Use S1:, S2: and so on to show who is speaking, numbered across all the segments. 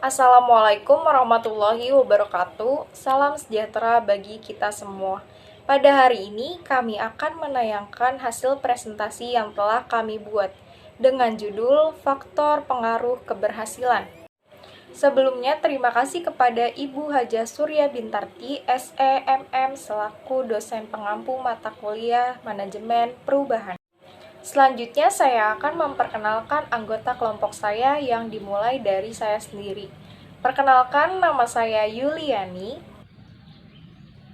S1: Assalamualaikum warahmatullahi wabarakatuh. Salam sejahtera bagi kita semua. Pada hari ini kami akan menayangkan hasil presentasi yang telah kami buat dengan judul Faktor Pengaruh Keberhasilan. Sebelumnya terima kasih kepada Ibu Haja Surya Bintarti, SEMM selaku dosen pengampu mata kuliah Manajemen Perubahan. Selanjutnya saya akan memperkenalkan anggota kelompok saya yang dimulai dari saya sendiri. Perkenalkan, nama saya Yuliani.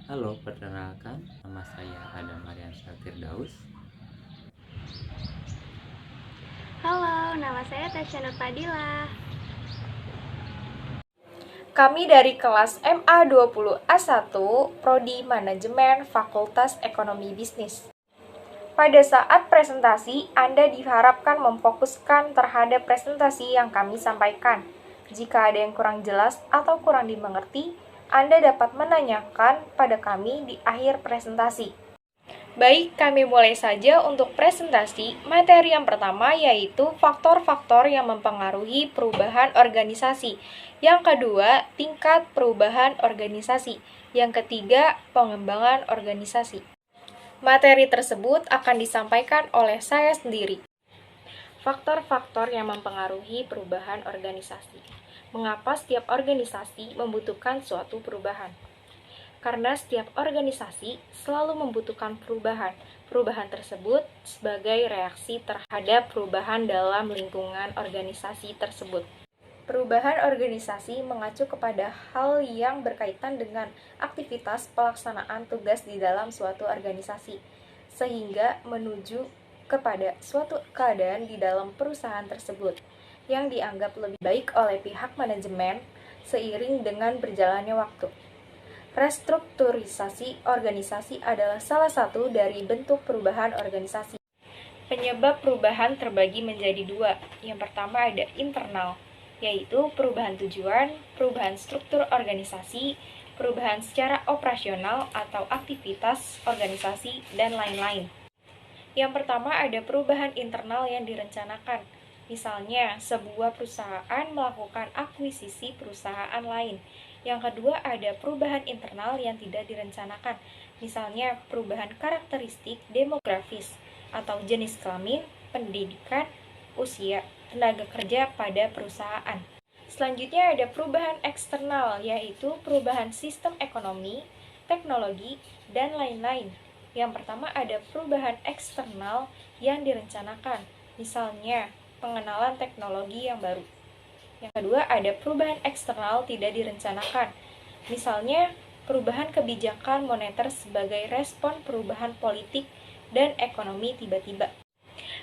S2: Halo, perkenalkan, nama saya Adam Aryansyah Firdaus.
S3: Halo, nama saya Tasya Nur Fadila.
S1: Kami dari kelas MA20A1, Prodi Manajemen Fakultas Ekonomi Bisnis. Pada saat presentasi, Anda diharapkan memfokuskan terhadap presentasi yang kami sampaikan. Jika ada yang kurang jelas atau kurang dimengerti, Anda dapat menanyakan pada kami di akhir presentasi. Baik, kami mulai saja untuk presentasi. Materi yang pertama yaitu faktor-faktor yang mempengaruhi perubahan organisasi. Yang kedua, tingkat perubahan organisasi. Yang ketiga, pengembangan organisasi. Materi tersebut akan disampaikan oleh saya sendiri. Faktor-faktor yang mempengaruhi perubahan organisasi. Mengapa setiap organisasi membutuhkan suatu perubahan? Karena setiap organisasi selalu membutuhkan perubahan. Perubahan tersebut sebagai reaksi terhadap perubahan dalam lingkungan organisasi tersebut. Perubahan organisasi mengacu kepada hal yang berkaitan dengan aktivitas pelaksanaan tugas di dalam suatu organisasi, sehingga menuju kepada suatu keadaan di dalam perusahaan tersebut yang dianggap lebih baik oleh pihak manajemen seiring dengan berjalannya waktu. Restrukturisasi organisasi adalah salah satu dari bentuk perubahan organisasi. Penyebab perubahan terbagi menjadi dua. Yang pertama ada internal, yaitu perubahan tujuan, perubahan struktur organisasi, perubahan secara operasional atau aktivitas organisasi, dan lain-lain. Yang pertama ada perubahan internal yang direncanakan. Misalnya, sebuah perusahaan melakukan akuisisi perusahaan lain. Yang kedua ada perubahan internal yang tidak direncanakan. Misalnya, perubahan karakteristik demografis atau jenis kelamin, pendidikan, usia, tenaga kerja pada perusahaan. Selanjutnya ada perubahan eksternal, yaitu perubahan sistem ekonomi, teknologi, dan lain-lain. Yang pertama ada perubahan eksternal yang direncanakan, misalnya pengenalan teknologi yang baru. Yang kedua ada perubahan eksternal tidak direncanakan, misalnya perubahan kebijakan moneter sebagai respon perubahan politik dan ekonomi tiba-tiba.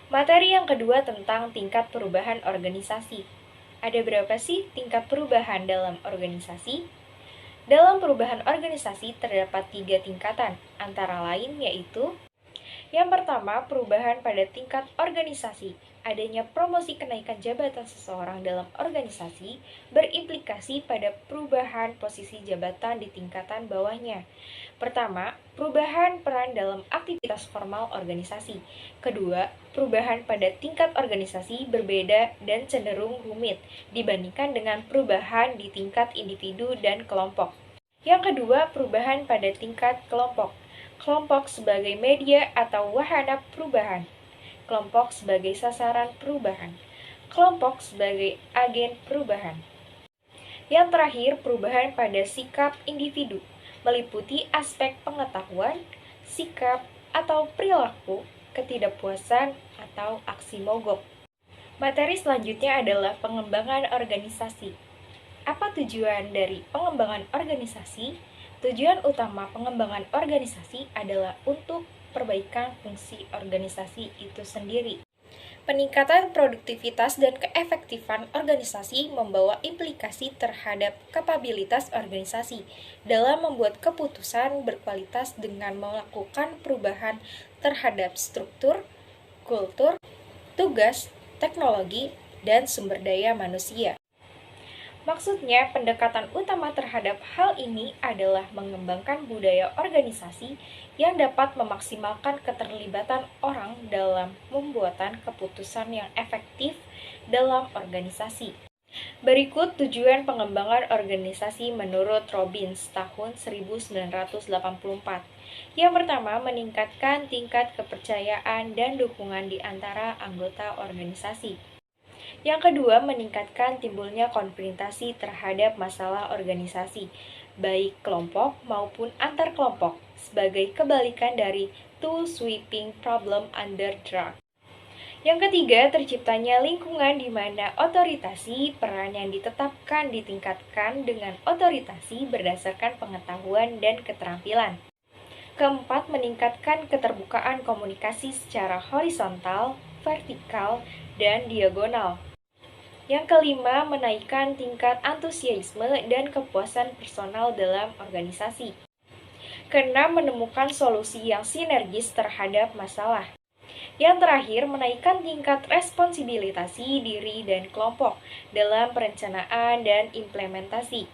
S1: Materi yang kedua tentang tingkat perubahan organisasi. Ada berapa sih tingkat perubahan dalam organisasi? Dalam perubahan organisasi terdapat 3 tingkatan, antara lain yaitu: yang pertama, perubahan pada tingkat organisasi. Adanya promosi kenaikan jabatan seseorang dalam organisasi berimplikasi pada perubahan posisi jabatan di tingkatan bawahnya. Pertama, perubahan peran dalam aktivitas formal organisasi. Kedua, perubahan pada tingkat organisasi berbeda dan cenderung rumit dibandingkan dengan perubahan di tingkat individu dan kelompok. Yang kedua, perubahan pada tingkat kelompok. Kelompok sebagai media atau wahana perubahan. Kelompok sebagai sasaran perubahan. Kelompok sebagai agen perubahan. Yang terakhir, perubahan pada sikap individu, meliputi aspek pengetahuan, sikap, atau perilaku, ketidakpuasan, atau aksi mogok. Materi selanjutnya adalah pengembangan organisasi. Apa tujuan dari pengembangan organisasi? Tujuan utama pengembangan organisasi adalah untuk perbaikan fungsi organisasi itu sendiri. Peningkatan produktivitas dan keefektifan organisasi membawa implikasi terhadap kapabilitas organisasi dalam membuat keputusan berkualitas dengan melakukan perubahan terhadap struktur, kultur, tugas, teknologi, dan sumber daya manusia. Maksudnya, pendekatan utama terhadap hal ini adalah mengembangkan budaya organisasi yang dapat memaksimalkan keterlibatan orang dalam pembuatan keputusan yang efektif dalam organisasi. Berikut tujuan pengembangan organisasi menurut Robbins tahun 1984. Yang pertama, meningkatkan tingkat kepercayaan dan dukungan di antara anggota organisasi. Yang kedua, meningkatkan timbulnya konfrontasi terhadap masalah organisasi, baik kelompok maupun antar kelompok, sebagai kebalikan dari two sweeping problem under drug. Yang ketiga, terciptanya lingkungan di mana otoritasi peran yang ditetapkan ditingkatkan dengan otoritasi berdasarkan pengetahuan dan keterampilan. Keempat, meningkatkan keterbukaan komunikasi secara horizontal, vertikal, dan diagonal. Yang kelima, menaikkan tingkat antusiasme dan kepuasan personal dalam organisasi. Keenam, menemukan solusi yang sinergis terhadap masalah. Yang terakhir, menaikkan tingkat responsibilitasi diri dan kelompok dalam perencanaan dan implementasi.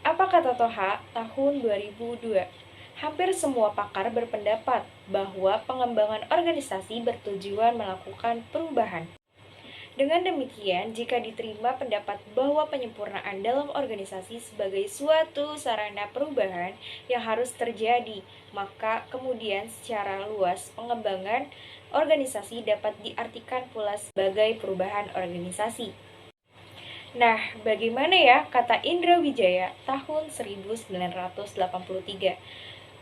S1: Apa kata Toha tahun 2002? Hampir semua pakar berpendapat bahwa pengembangan organisasi bertujuan melakukan perubahan. Dengan demikian, jika diterima pendapat bahwa penyempurnaan dalam organisasi sebagai suatu sarana perubahan yang harus terjadi, maka kemudian secara luas pengembangan organisasi dapat diartikan pula sebagai perubahan organisasi. Nah, bagaimana ya kata Indra Wijaya tahun 1983?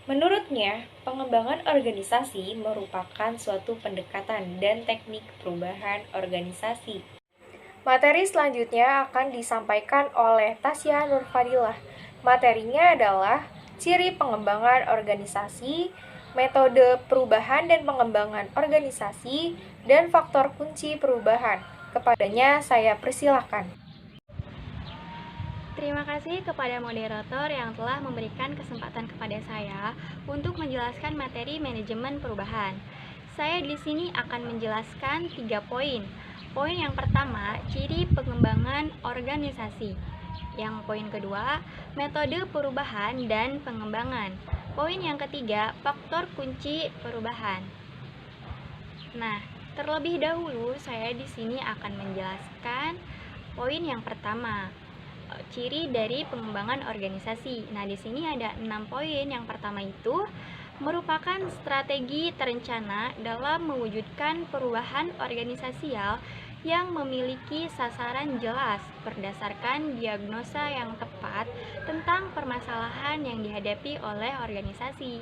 S1: Menurutnya, pengembangan organisasi merupakan suatu pendekatan dan teknik perubahan organisasi. Materi selanjutnya akan disampaikan oleh Tasya Nurfadilah. Materinya adalah ciri pengembangan organisasi, metode perubahan dan pengembangan organisasi, dan faktor kunci perubahan. Kepadanya saya persilahkan.
S3: Terima kasih kepada moderator yang telah memberikan kesempatan kepada saya untuk menjelaskan materi manajemen perubahan. Saya di sini akan menjelaskan 3 poin. Poin yang pertama, ciri pengembangan organisasi. Yang poin kedua, metode perubahan dan pengembangan. Poin yang ketiga, faktor kunci perubahan. Nah, terlebih dahulu saya di sini akan menjelaskan poin yang pertama, ciri dari pengembangan organisasi. Nah, di sini ada 6 poin. Yang pertama itu merupakan strategi terencana dalam mewujudkan perubahan organisasial yang memiliki sasaran jelas berdasarkan diagnosa yang tepat tentang permasalahan yang dihadapi oleh organisasi.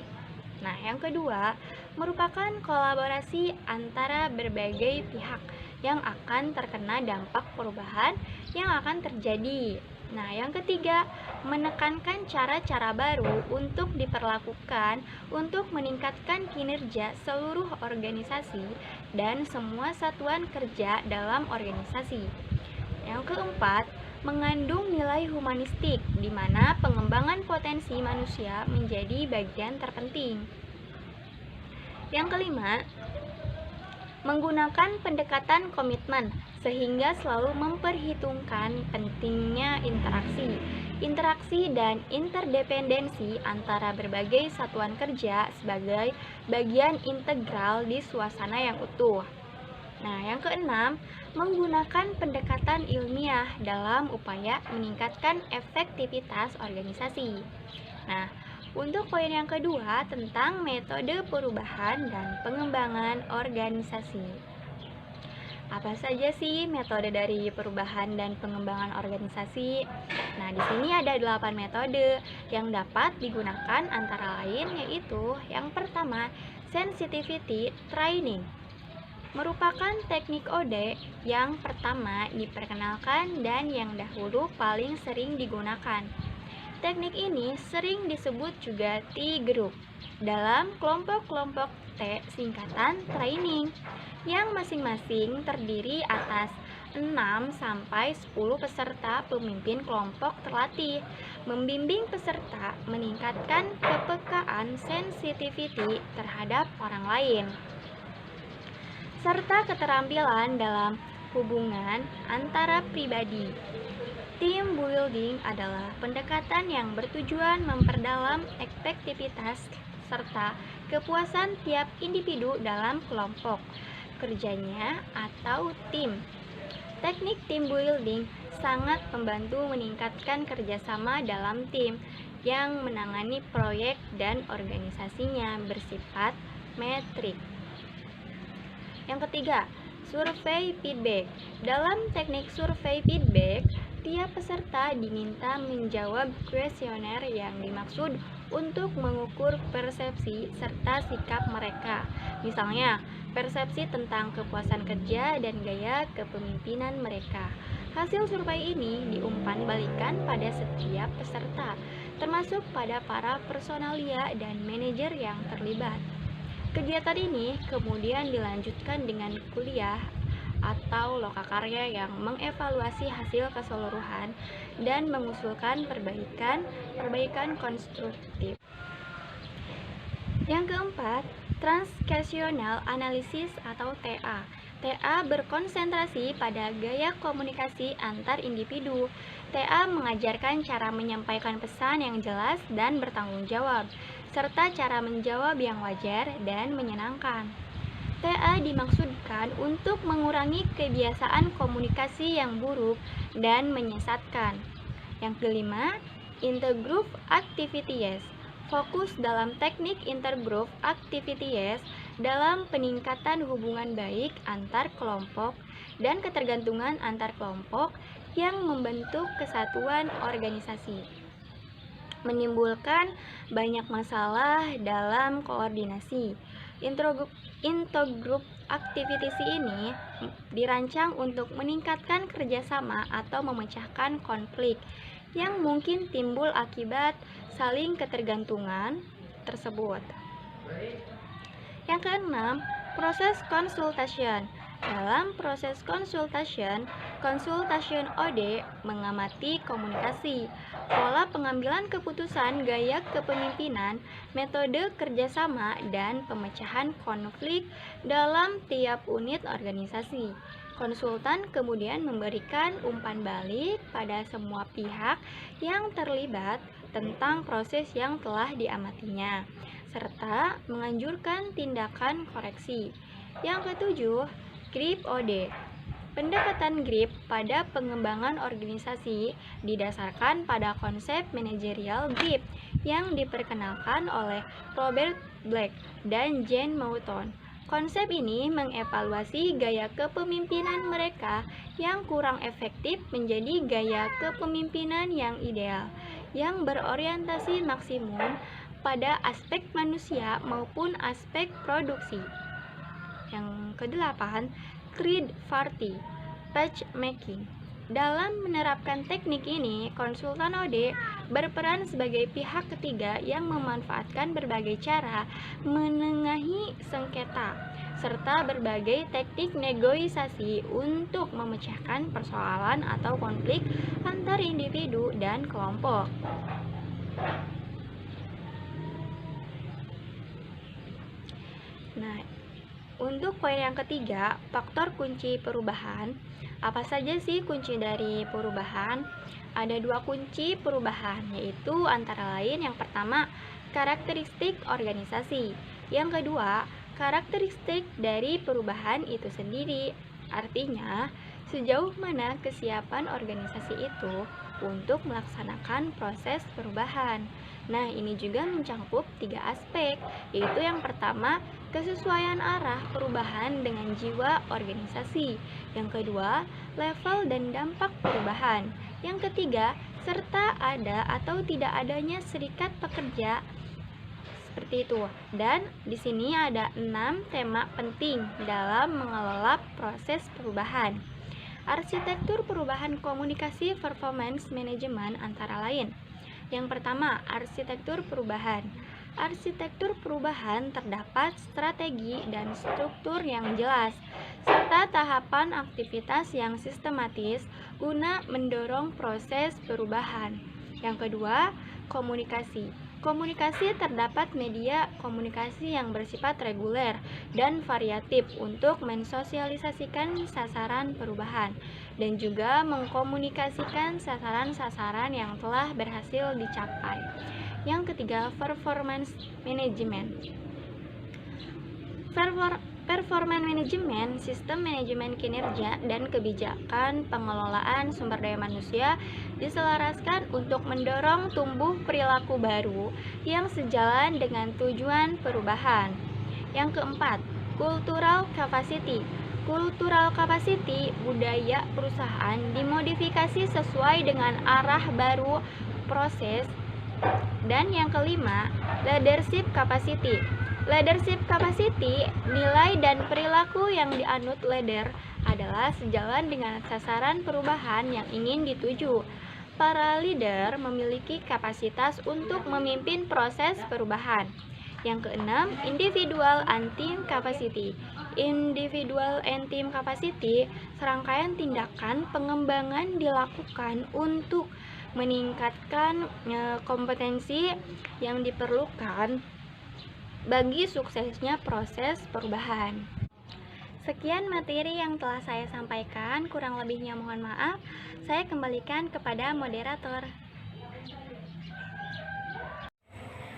S3: Nah, yang kedua merupakan kolaborasi antara berbagai pihak yang akan terkena dampak perubahan yang akan terjadi. Nah, yang ketiga, menekankan cara-cara baru untuk diperlakukan untuk meningkatkan kinerja seluruh organisasi dan semua satuan kerja dalam organisasi. Yang keempat, mengandung nilai humanistik, di mana pengembangan potensi manusia menjadi bagian terpenting. Yang kelima, menggunakan pendekatan komitmen sehingga selalu memperhitungkan pentingnya interaksi dan interdependensi antara berbagai satuan kerja sebagai bagian integral di suasana yang utuh. Nah, yang keenam, menggunakan pendekatan ilmiah dalam upaya meningkatkan efektivitas organisasi. Nah, untuk poin yang kedua tentang metode perubahan dan pengembangan organisasi. Apa saja sih metode dari perubahan dan pengembangan organisasi? Nah, di sini ada 8 metode yang dapat digunakan, antara lain yaitu yang pertama, sensitivity training. Merupakan teknik OD yang pertama diperkenalkan dan yang dahulu paling sering digunakan. Teknik ini sering disebut juga T-group dalam kelompok-kelompok T singkatan training yang masing-masing terdiri atas 6-10 peserta pemimpin kelompok terlatih, membimbing peserta meningkatkan kepekaan sensitivity terhadap orang lain, serta keterampilan dalam hubungan antara pribadi. Team building adalah pendekatan yang bertujuan memperdalam efektivitas serta kepuasan tiap individu dalam kelompok kerjanya atau tim. Teknik team building sangat membantu meningkatkan kerjasama dalam tim yang menangani proyek dan organisasinya bersifat metrik. Yang ketiga, survei feedback. Dalam teknik survei feedback, tiap peserta diminta menjawab kuesioner yang dimaksud untuk mengukur persepsi serta sikap mereka. Misalnya, persepsi tentang kepuasan kerja dan gaya kepemimpinan mereka. Hasil survei ini diumpan balikan pada setiap peserta, termasuk pada para personalia dan manajer yang terlibat. Kegiatan ini kemudian dilanjutkan dengan kuliah atau lokakarya yang mengevaluasi hasil keseluruhan dan mengusulkan perbaikan konstruktif. Yang keempat, transactional analysis atau TA. TA berkonsentrasi pada gaya komunikasi antar individu. TA mengajarkan cara menyampaikan pesan yang jelas dan bertanggung jawab, serta cara menjawab yang wajar dan menyenangkan. TA dimaksudkan untuk mengurangi kebiasaan komunikasi yang buruk dan menyesatkan. Yang kelima, intergroup activities. Fokus dalam teknik intergroup activities dalam peningkatan hubungan baik antar kelompok dan ketergantungan antar kelompok yang membentuk kesatuan organisasi. Menimbulkan banyak masalah dalam koordinasi. Intergroup activities ini dirancang untuk meningkatkan kerjasama atau memecahkan konflik yang mungkin timbul akibat saling ketergantungan tersebut. Yang keenam, proses consultation. Dalam proses consultation OD mengamati komunikasi, pola pengambilan keputusan, gaya kepemimpinan, metode kerjasama, dan pemecahan konflik dalam tiap unit organisasi. Konsultan kemudian memberikan umpan balik pada semua pihak yang terlibat tentang proses yang telah diamatinya, serta menganjurkan tindakan koreksi. Yang ketujuh, GRIP OD. Pendekatan GRIP pada pengembangan organisasi didasarkan pada konsep manajerial GRIP yang diperkenalkan oleh Robert Black dan Jane Mouton. Konsep ini mengevaluasi gaya kepemimpinan mereka yang kurang efektif menjadi gaya kepemimpinan yang ideal, yang berorientasi maksimum pada aspek manusia maupun aspek produksi. Yang kedelapan, third party matchmaking. Dalam menerapkan teknik ini, konsultan OD berperan sebagai pihak ketiga yang memanfaatkan berbagai cara menengahi sengketa serta berbagai teknik negosiasi untuk memecahkan persoalan atau konflik antar individu dan kelompok. Nah, untuk poin yang ketiga, faktor kunci perubahan. Apa saja sih kunci dari perubahan? Ada dua kunci perubahan, yaitu antara lain yang pertama, karakteristik organisasi. Yang kedua, karakteristik dari perubahan itu sendiri. Artinya, sejauh mana kesiapan organisasi itu untuk melaksanakan proses perubahan. Nah, ini juga mencakup tiga aspek, yaitu yang pertama, kesesuaian arah perubahan dengan jiwa organisasi. Yang kedua, level dan dampak perubahan. Yang ketiga, serta ada atau tidak adanya serikat pekerja. Seperti itu. Dan di sini ada 6 tema penting dalam mengelola proses perubahan. Arsitektur perubahan komunikasi performance management antara lain. Yang pertama, arsitektur perubahan. Arsitektur perubahan terdapat strategi dan struktur yang jelas, serta tahapan aktivitas yang sistematis guna mendorong proses perubahan. Yang kedua, komunikasi. Komunikasi terdapat media komunikasi yang bersifat reguler dan variatif untuk mensosialisasikan sasaran perubahan dan juga mengkomunikasikan sasaran-sasaran yang telah berhasil dicapai. Yang ketiga, performance management. Performance Management, sistem manajemen kinerja dan kebijakan pengelolaan sumber daya manusia diselaraskan untuk mendorong tumbuh perilaku baru yang sejalan dengan tujuan perubahan. Yang keempat, Cultural Capacity. Cultural Capacity, budaya perusahaan dimodifikasi sesuai dengan arah baru proses. Dan yang kelima, Leadership Capacity. Leadership Capacity, nilai dan perilaku yang dianut leader adalah sejalan dengan sasaran perubahan yang ingin dituju. Para leader memiliki kapasitas untuk memimpin proses perubahan. Yang keenam, Individual and Team Capacity. Individual and Team Capacity, serangkaian tindakan pengembangan dilakukan untuk meningkatkan kompetensi yang diperlukan bagi suksesnya proses perubahan. Sekian materi yang telah saya sampaikan, kurang lebihnya mohon maaf. Saya kembalikan kepada moderator.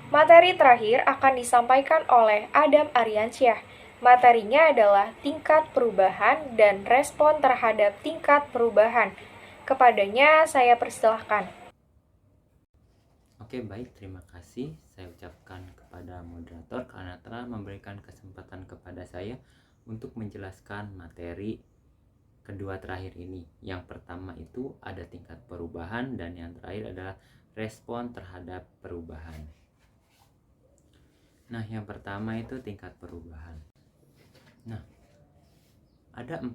S1: Materi terakhir akan disampaikan oleh Adam Aryansyah. Materinya adalah tingkat perubahan dan respon terhadap tingkat perubahan. Kepadanya saya persilahkan.
S2: Oke, baik, terima kasih saya ucapkan kepada moderator karena telah memberikan kesempatan kepada saya untuk menjelaskan materi kedua terakhir ini. Yang pertama itu ada tingkat perubahan dan yang terakhir adalah respon terhadap perubahan. Nah, yang pertama itu tingkat perubahan. Nah, ada 4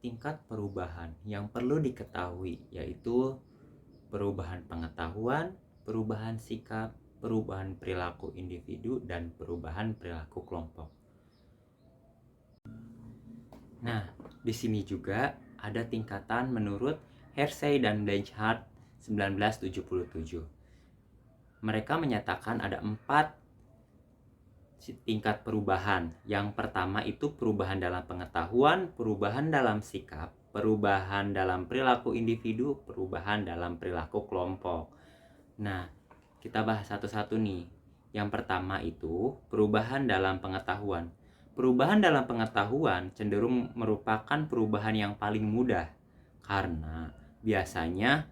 S2: tingkat perubahan yang perlu diketahui, yaitu perubahan pengetahuan, perubahan sikap, perubahan perilaku individu, dan perubahan perilaku kelompok. Nah, di sini juga ada tingkatan menurut Hersey dan Blanchard 1977. Mereka menyatakan ada 4 tingkat perubahan. Yang pertama itu perubahan dalam pengetahuan, perubahan dalam sikap, perubahan dalam perilaku individu, perubahan dalam perilaku kelompok. Nah, kita bahas satu-satu nih. Yang pertama itu perubahan dalam pengetahuan. Perubahan dalam pengetahuan cenderung merupakan perubahan yang paling mudah karena biasanya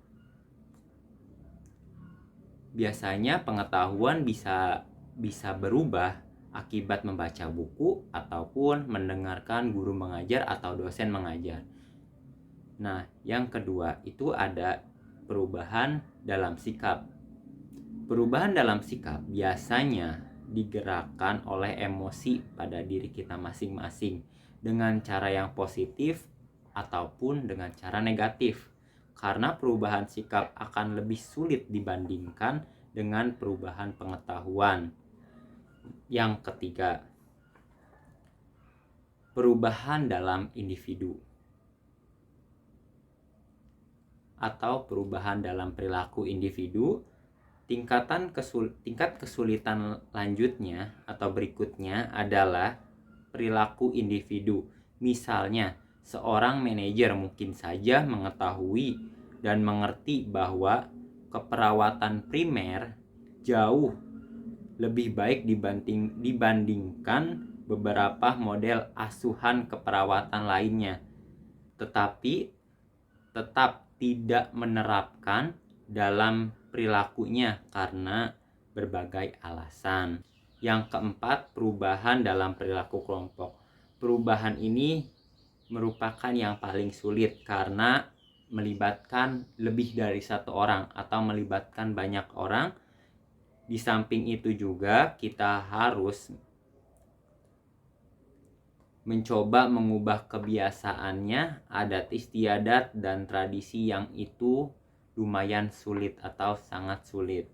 S2: pengetahuan bisa berubah akibat membaca buku ataupun mendengarkan guru mengajar atau dosen mengajar. Nah, yang kedua itu ada perubahan dalam sikap. Perubahan dalam sikap biasanya digerakkan oleh emosi pada diri kita masing-masing dengan cara yang positif ataupun dengan cara negatif. Karena perubahan sikap akan lebih sulit dibandingkan dengan perubahan pengetahuan. Yang ketiga, perubahan dalam individu atau perubahan dalam perilaku individu. Tingkat kesulitan lanjutnya atau berikutnya adalah perilaku individu. Misalnya, seorang manajer mungkin saja mengetahui dan mengerti bahwa keperawatan primer jauh lebih baik dibandingkan beberapa model asuhan keperawatan lainnya, tetapi tetap tidak menerapkan dalam perilakunya karena berbagai alasan. Yang keempat, perubahan dalam perilaku kelompok. Perubahan ini merupakan yang paling sulit karena melibatkan lebih dari satu orang atau melibatkan banyak orang. Di samping itu juga kita harus mencoba mengubah kebiasaannya, adat istiadat dan tradisi yang itu lumayan sulit atau sangat sulit.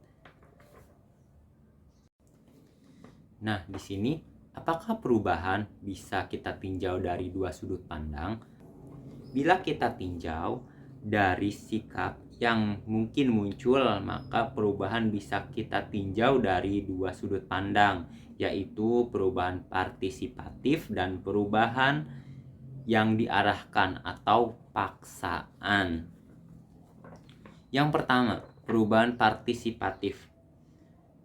S2: Nah, di sini apakah perubahan bisa kita tinjau dari 2 sudut pandang? Bila kita tinjau dari sikap yang mungkin muncul, maka perubahan bisa kita tinjau dari 2 sudut pandang, yaitu perubahan partisipatif dan perubahan yang diarahkan atau paksaan. Yang pertama, perubahan partisipatif.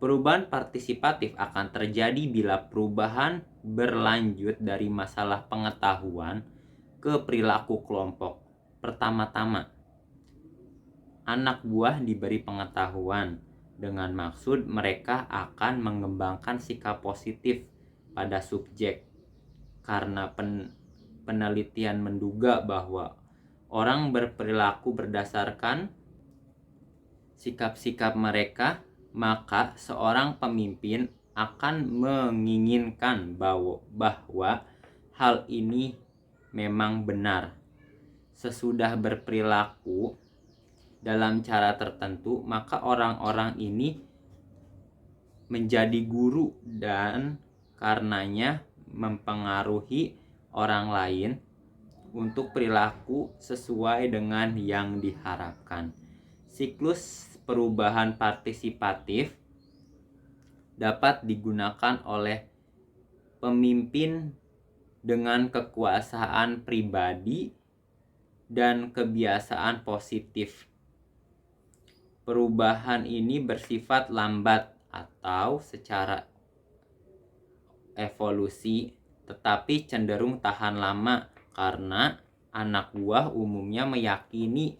S2: Perubahan partisipatif akan terjadi bila perubahan berlanjut dari masalah pengetahuan ke perilaku kelompok. Pertama-tama, anak buah diberi pengetahuan dengan maksud mereka akan mengembangkan sikap positif pada subjek. Karena penelitian menduga bahwa orang berperilaku berdasarkan sikap-sikap mereka, maka seorang pemimpin akan menginginkan bahwa hal ini memang benar. Sesudah berperilaku dalam cara tertentu, maka orang-orang ini menjadi guru dan karenanya mempengaruhi orang lain untuk perilaku sesuai dengan yang diharapkan. Siklus perubahan partisipatif dapat digunakan oleh pemimpin dengan kekuasaan pribadi dan kebiasaan positif. Perubahan ini bersifat lambat atau secara evolusi, tetapi cenderung tahan lama karena anak buah umumnya meyakini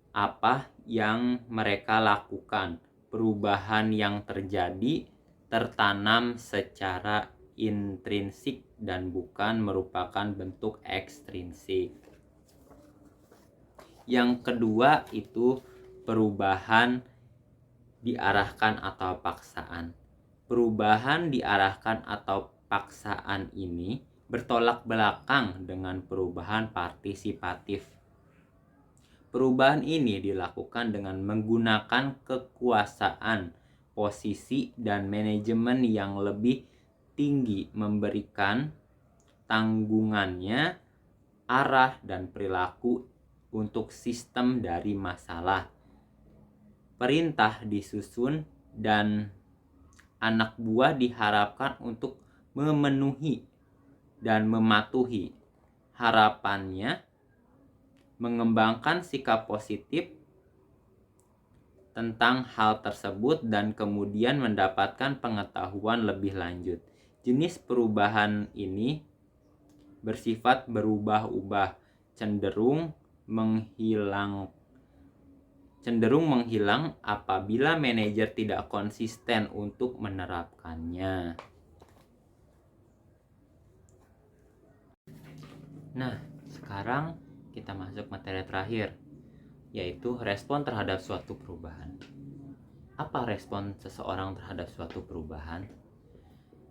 S2: apa yang mereka lakukan. Perubahan yang terjadi tertanam secara intrinsik dan bukan merupakan bentuk ekstrinsik. Yang kedua itu perubahan diarahkan atau paksaan. Perubahan diarahkan atau paksaan ini bertolak belakang dengan perubahan partisipatif. Perubahan ini dilakukan dengan menggunakan kekuasaan, posisi, dan manajemen yang lebih tinggi, memberikan tanggungannya, arah, dan perilaku untuk sistem dari masalah. Perintah disusun dan anak buah diharapkan untuk memenuhi dan mematuhi. Harapannya mengembangkan sikap positif tentang hal tersebut dan kemudian mendapatkan pengetahuan lebih lanjut. Jenis perubahan ini bersifat berubah-ubah, cenderung menghilang apabila manajer tidak konsisten untuk menerapkannya. Nah, sekarang kita masuk materi terakhir, yaitu respon terhadap suatu perubahan. Apa respon seseorang terhadap suatu perubahan?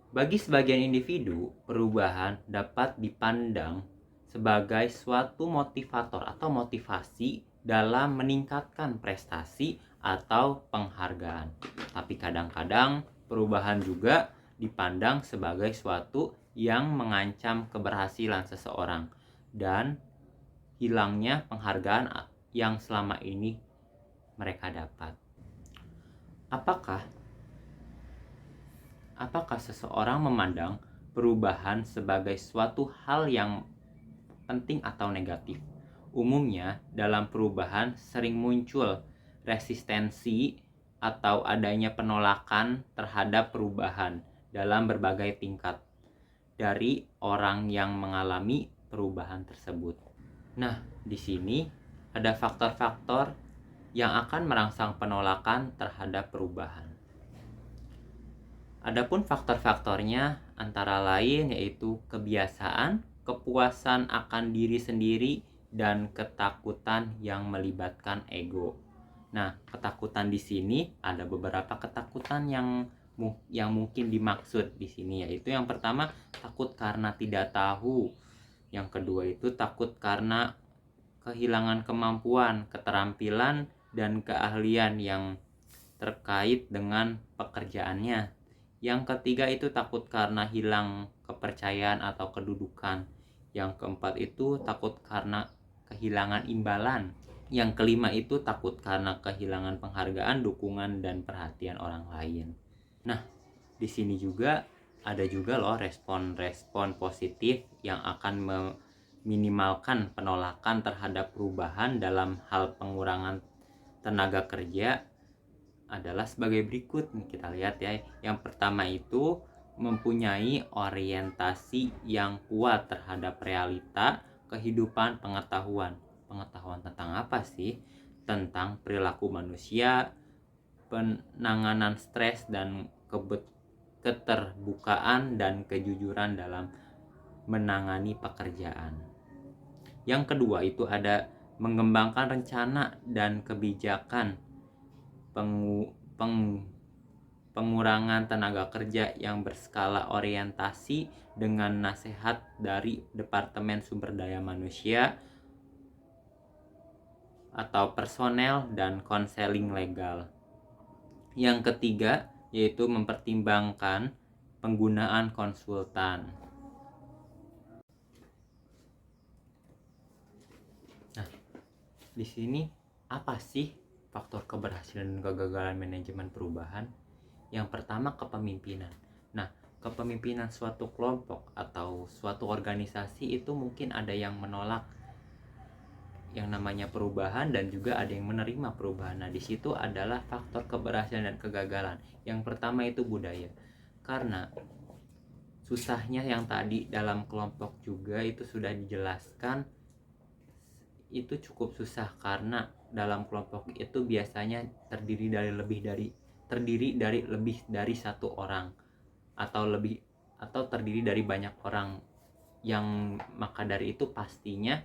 S2: Bagi sebagian individu, perubahan dapat dipandang sebagai suatu motivator atau motivasi dalam meningkatkan prestasi atau penghargaan. Tapi kadang-kadang perubahan juga dipandang sebagai suatu yang mengancam keberhasilan seseorang dan hilangnya penghargaan yang selama ini mereka dapat. Apakah seseorang memandang perubahan sebagai suatu hal yang penting atau negatif? Umumnya, dalam perubahan sering muncul resistensi atau adanya penolakan terhadap perubahan dalam berbagai tingkat dari orang yang mengalami perubahan tersebut. Nah, di sini ada faktor-faktor yang akan merangsang penolakan terhadap perubahan. Adapun faktor-faktornya antara lain yaitu kebiasaan, kepuasan akan diri sendiri, dan ketakutan yang melibatkan ego. Nah, ketakutan di sini ada beberapa ketakutan yang mungkin dimaksud di sini, yaitu yang pertama takut karena tidak tahu. Yang kedua itu takut karena kehilangan kemampuan, keterampilan, dan keahlian yang terkait dengan pekerjaannya. Yang ketiga itu takut karena hilang kepercayaan atau kedudukan. Yang keempat itu takut karena kehilangan imbalan. Yang kelima itu takut karena kehilangan penghargaan, dukungan, dan perhatian orang lain. Nah, di sini juga ada juga loh respon-respon positif yang akan meminimalkan penolakan terhadap perubahan dalam hal pengurangan tenaga kerja, adalah sebagai berikut. Kita lihat ya. Yang pertama itu mempunyai orientasi yang kuat terhadap realita, kehidupan, pengetahuan. Pengetahuan tentang apa sih? Tentang perilaku manusia, penanganan stres, dan keterbukaan dan kejujuran dalam menangani pekerjaan. Yang kedua itu ada mengembangkan rencana dan kebijakan pengurangan tenaga kerja yang berskala orientasi dengan nasihat dari Departemen Sumber Daya Manusia atau personel dan konseling legal. Yang ketiga yaitu mempertimbangkan penggunaan konsultan. Nah, di sini apa sih faktor keberhasilan dan kegagalan manajemen perubahan? Yang pertama, kepemimpinan. Nah, kepemimpinan suatu kelompok atau suatu organisasi itu mungkin ada yang menolak yang namanya perubahan dan juga ada yang menerima perubahan. Nah, di situ adalah faktor keberhasilan dan kegagalan. Yang pertama itu budaya. Karena susahnya yang tadi dalam kelompok juga itu sudah dijelaskan, itu cukup susah karena dalam kelompok itu biasanya terdiri dari lebih dari satu orang atau terdiri dari banyak orang, yang maka dari itu pastinya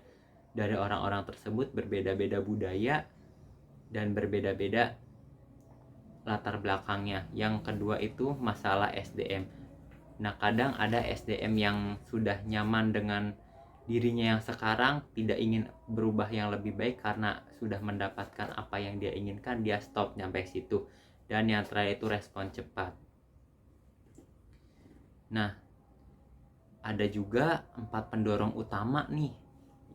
S2: dari orang-orang tersebut berbeda-beda budaya dan berbeda-beda latar belakangnya. Yang kedua itu masalah SDM. Nah, kadang ada SDM yang sudah nyaman dengan dirinya yang sekarang, tidak ingin berubah yang lebih baik karena sudah mendapatkan apa yang dia inginkan, dia stop sampai situ. Dan yang terakhir itu respon cepat. Nah, ada juga 4 pendorong utama nih,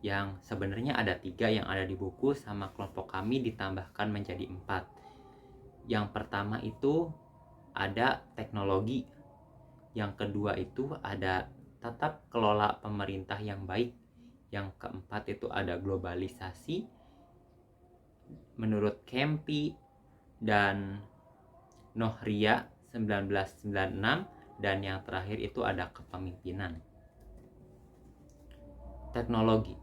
S2: yang sebenarnya ada 3 yang ada di buku, sama kelompok kami ditambahkan menjadi 4. Yang pertama itu ada teknologi. Yang kedua itu ada tata kelola pemerintah yang baik. Yang keempat itu ada globalisasi menurut Kempi dan Nohria 1996. Dan yang terakhir itu ada kepemimpinan. Teknologi.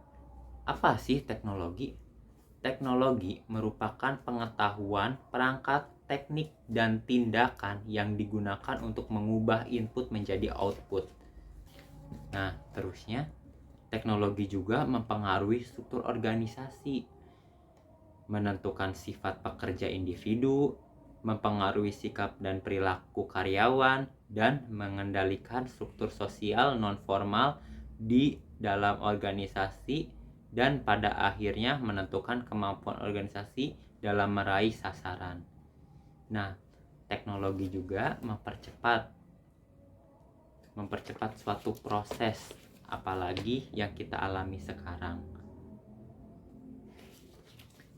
S2: Apa sih teknologi? Teknologi merupakan pengetahuan, perangkat, teknik, dan tindakan yang digunakan untuk mengubah input menjadi output. Nah, terusnya, teknologi juga mempengaruhi struktur organisasi, menentukan sifat pekerja individu, mempengaruhi sikap dan perilaku karyawan, dan mengendalikan struktur sosial non-formal di dalam organisasi, dan pada akhirnya menentukan kemampuan organisasi dalam meraih sasaran. Nah, teknologi juga mempercepat suatu proses, apalagi yang kita alami sekarang.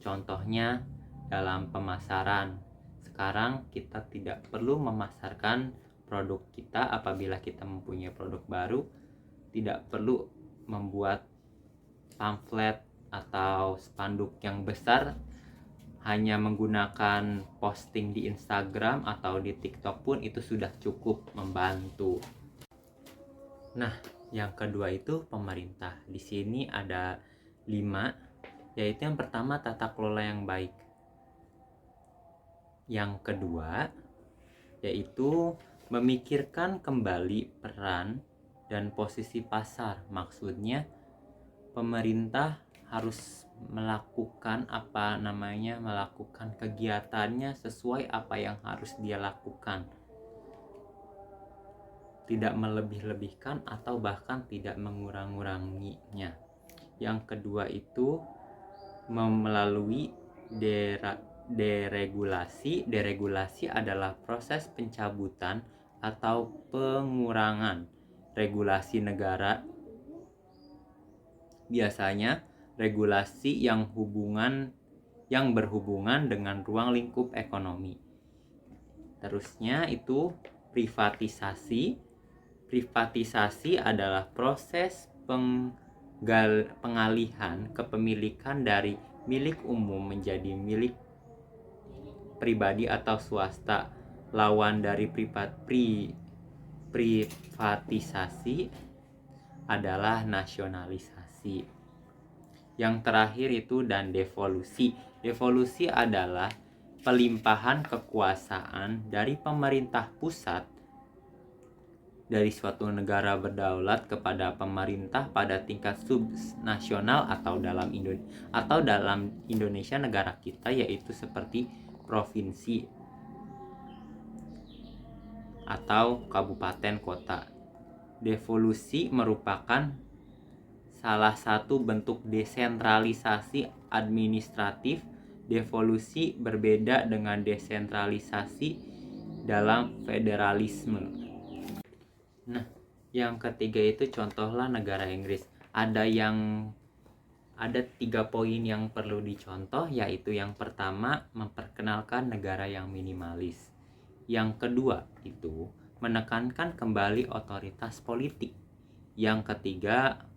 S2: Contohnya dalam pemasaran. Sekarang kita tidak perlu memasarkan produk kita apabila kita mempunyai produk baru, tidak perlu membuat pamflet atau spanduk yang besar, hanya menggunakan posting di Instagram atau di TikTok pun itu sudah cukup membantu. Nah, yang kedua itu pemerintah. Di sini ada 5, yaitu yang pertama tata kelola yang baik. Yang kedua yaitu memikirkan kembali peran dan posisi pasar. Maksudnya pemerintah harus melakukan melakukan kegiatannya sesuai apa yang harus dia lakukan, tidak melebih-lebihkan atau bahkan tidak mengurang-nguranginya. Yang kedua itu melalui deregulasi adalah proses pencabutan atau pengurangan regulasi negara. Biasanya regulasi yang berhubungan dengan ruang lingkup ekonomi. Terusnya itu privatisasi. Privatisasi adalah proses pengalihan kepemilikan dari milik umum menjadi milik pribadi atau swasta. Lawan dari privatisasi adalah nasionalisasi. Yang terakhir itu dan devolusi. Devolusi adalah pelimpahan kekuasaan dari pemerintah pusat dari suatu negara berdaulat kepada pemerintah pada tingkat subnasional atau dalam Indonesia negara kita, yaitu seperti provinsi atau kabupaten kota. Devolusi merupakan salah satu bentuk desentralisasi administratif. Devolusi berbeda dengan desentralisasi dalam federalisme. Nah, yang ketiga itu contohlah negara Inggris. Ada 3 poin yang perlu dicontoh, yaitu yang pertama memperkenalkan negara yang minimalis. Yang kedua itu menekankan kembali otoritas politik. Yang ketiga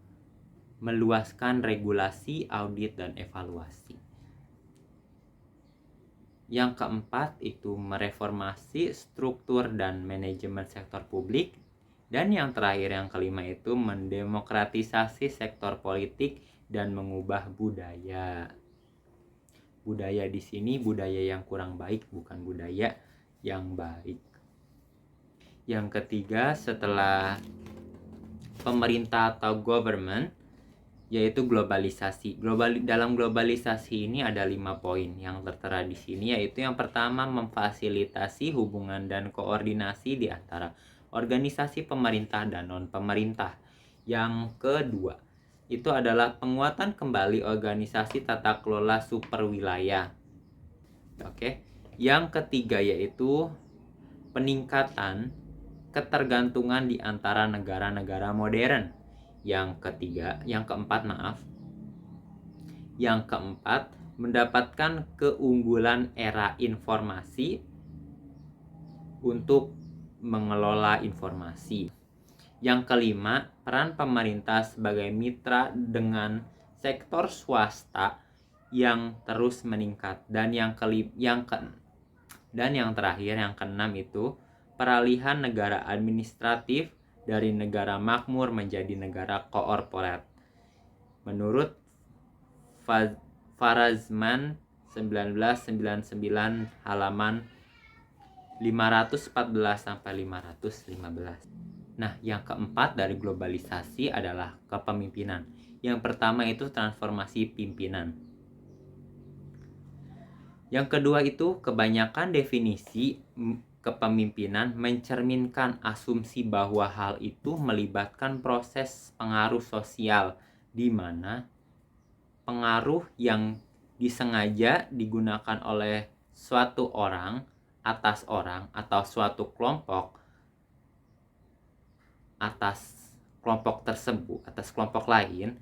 S2: meluaskan regulasi, audit, dan evaluasi. Yang keempat itu mereformasi struktur dan manajemen sektor publik. Dan yang terakhir, yang kelima itu mendemokratisasi sektor politik dan mengubah budaya. Budaya di sini budaya yang kurang baik, bukan budaya yang baik. Yang ketiga setelah pemerintah atau government, yaitu globalisasi. Dalam globalisasi ini ada 5 poin yang tertera di sini, yaitu yang pertama memfasilitasi hubungan dan koordinasi di antara organisasi pemerintah dan non-pemerintah. Yang kedua itu adalah penguatan kembali organisasi tata kelola superwilayah. Oke. Yang ketiga yaitu peningkatan ketergantungan di antara negara-negara modern. Yang keempat mendapatkan keunggulan era informasi untuk mengelola informasi. Yang kelima, peran pemerintah sebagai mitra dengan sektor swasta yang terus meningkat. Dan yang terakhir, yang keenam itu peralihan negara administratif dari negara makmur menjadi negara korporat. Menurut Farazman 1999 halaman 514 sampai 515. Nah, yang keempat dari globalisasi adalah kepemimpinan. Yang pertama itu transformasi pimpinan. Yang kedua itu kebanyakan definisi kepemimpinan mencerminkan asumsi bahwa hal itu melibatkan proses pengaruh sosial, di mana pengaruh yang disengaja digunakan oleh suatu orang atas orang atau suatu kelompok atas kelompok tersebut, atas kelompok lain,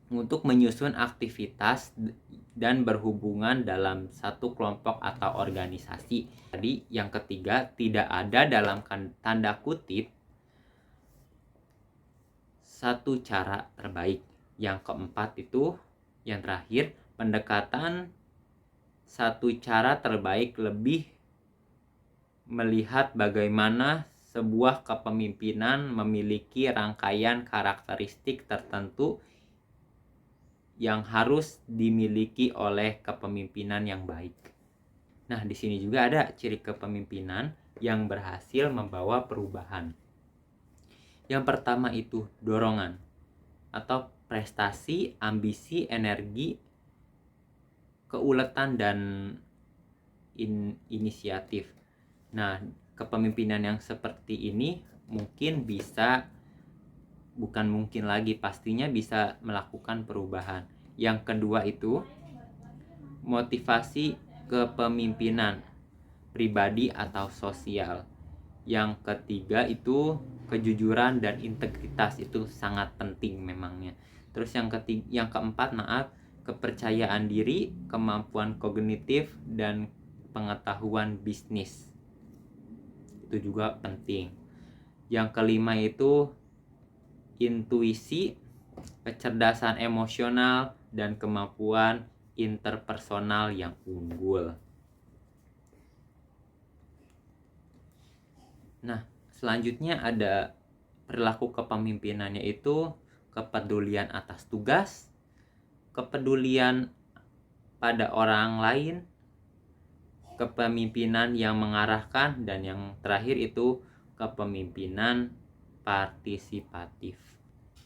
S2: untuk menyusun aktivitas dan berhubungan dalam satu kelompok atau organisasi. Jadi yang ketiga, tidak ada dalam tanda kutip satu cara terbaik. Yang keempat itu, yang terakhir, pendekatan satu cara terbaik lebih melihat bagaimana sebuah kepemimpinan memiliki rangkaian karakteristik tertentu yang harus dimiliki oleh kepemimpinan yang baik. Nah, di sini juga ada ciri kepemimpinan yang berhasil membawa perubahan. Yang pertama itu dorongan atau prestasi, ambisi, energi, keuletan, dan inisiatif. Nah, kepemimpinan yang seperti ini pastinya bisa melakukan perubahan. Yang kedua itu motivasi kepemimpinan pribadi atau sosial. Yang ketiga itu kejujuran dan integritas, itu sangat penting memangnya. Terus yang keempat kepercayaan diri, kemampuan kognitif, dan pengetahuan bisnis, itu juga penting. Yang kelima itu intuisi, kecerdasan emosional, dan kemampuan interpersonal yang unggul. Nah, selanjutnya ada perilaku kepemimpinannya itu kepedulian atas tugas, kepedulian pada orang lain, kepemimpinan yang mengarahkan, dan yang terakhir itu kepemimpinan partisipatif.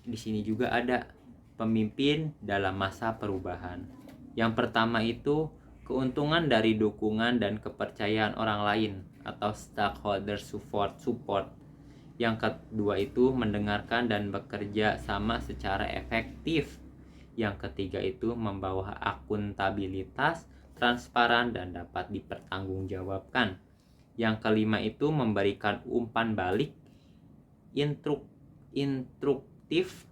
S2: Di sini juga ada pemimpin dalam masa perubahan. Yang pertama itu keuntungan dari dukungan dan kepercayaan orang lain atau stakeholder support. Yang kedua itu mendengarkan dan bekerja sama secara efektif. Yang ketiga itu membawa akuntabilitas, transparan, dan dapat dipertanggungjawabkan. Yang kelima itu memberikan umpan balik instruktif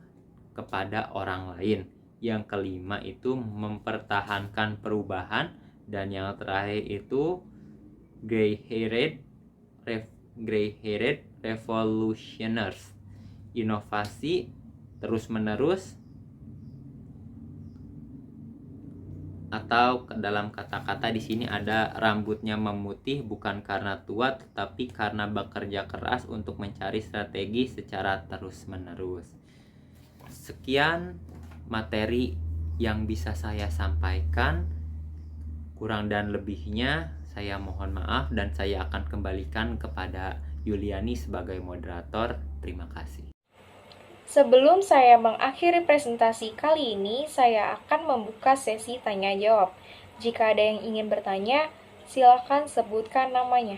S2: kepada orang lain. Yang kelima itu mempertahankan perubahan. Dan yang terakhir itu grey-haired revolutioners, inovasi terus-menerus, atau dalam kata-kata di sini ada rambutnya memutih bukan karena tua tetapi karena bekerja keras untuk mencari strategi secara terus-menerus. Sekian materi yang bisa saya sampaikan. Kurang dan lebihnya saya mohon maaf dan saya akan kembalikan kepada Yuliani sebagai moderator. Terima kasih.
S1: Sebelum saya mengakhiri presentasi kali ini, saya akan membuka sesi tanya jawab. Jika ada yang ingin bertanya, silakan sebutkan namanya.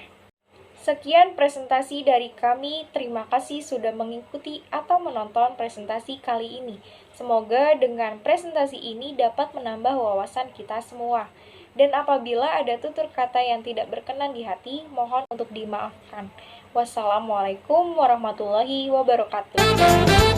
S1: Sekian presentasi dari kami. Terima kasih sudah mengikuti atau menonton presentasi kali ini. Semoga dengan presentasi ini dapat menambah wawasan kita semua. Dan apabila ada tutur kata yang tidak berkenan di hati, mohon untuk dimaafkan. Wassalamualaikum warahmatullahi wabarakatuh.